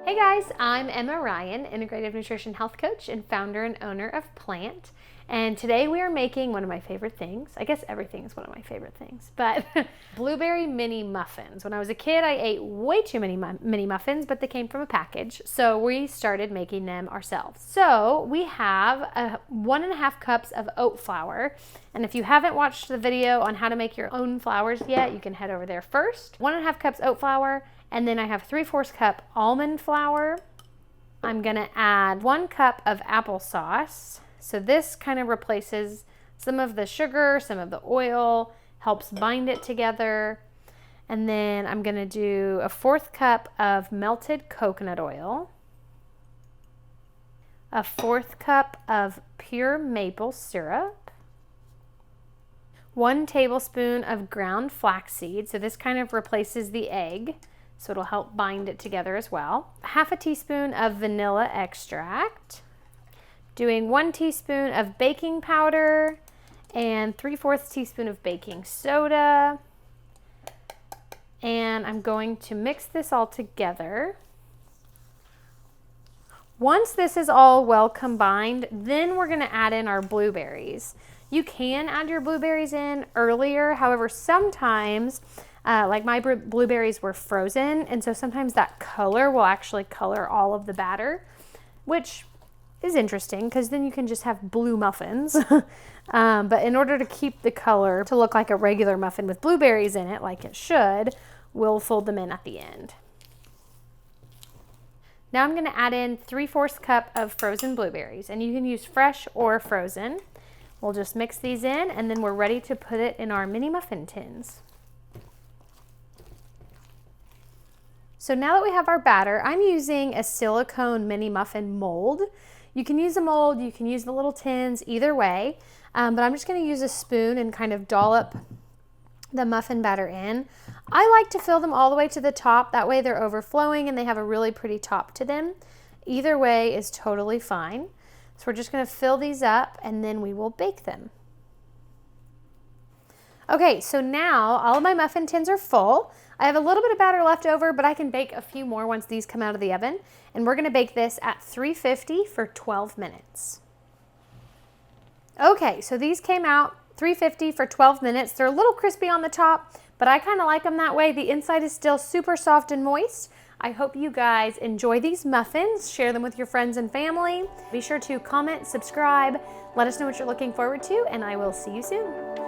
Hey guys, I'm Emma Ryan, Integrative Nutrition Health Coach and founder and owner of Plant. And today we are making one of my favorite things. I guess everything is one of my favorite things, but blueberry mini muffins. When I was a kid, I ate way too many mini muffins, but they came from a package. So we started making them ourselves. So we have 1.5 cups of oat flour. And if you haven't watched the video on how to make your own flours yet, you can head over there first. 1.5 cups oat flour. And then I have 3/4 cup almond flour. I'm gonna add 1 cup of applesauce. So this kind of replaces some of the sugar, some of the oil, helps bind it together. And then I'm gonna do 1/4 cup of melted coconut oil, 1/4 cup of pure maple syrup, 1 tablespoon of ground flaxseed. So this kind of replaces the egg. So it'll help bind it together as well. 1/2 teaspoon of vanilla extract. Doing 1 teaspoon of baking powder and 3/4 teaspoon of baking soda. And I'm going to mix this all together. Once this is all well combined, then we're gonna add in our blueberries. You can add your blueberries in earlier. However, sometimes like my blueberries were frozen, and so sometimes that color will actually color all of the batter, which is interesting because then you can just have blue muffins. But in order to keep the color to look like a regular muffin with blueberries in it, like it should, we'll fold them in at the end. Now I'm gonna add in 3/4 cup of frozen blueberries, and you can use fresh or frozen. We'll just mix these in, and then we're ready to put it in our mini muffin tins. So now that we have our batter, I'm using a silicone mini muffin mold. You can use a mold, you can use the little tins, either way. But I'm just gonna use a spoon and kind of dollop the muffin batter in. I like to fill them all the way to the top. That way they're overflowing and they have a really pretty top to them. Either way is totally fine. So we're just gonna fill these up and then we will bake them. Okay, so now all of my muffin tins are full. I have a little bit of batter left over, but I can bake a few more once these come out of the oven. And we're gonna bake this at 350 for 12 minutes. Okay, so these came out 350 for 12 minutes. They're a little crispy on the top, but I kind of like them that way. The inside is still super soft and moist. I hope you guys enjoy these muffins. Share them with your friends and family. Be sure to comment, subscribe, let us know what you're looking forward to, and I will see you soon.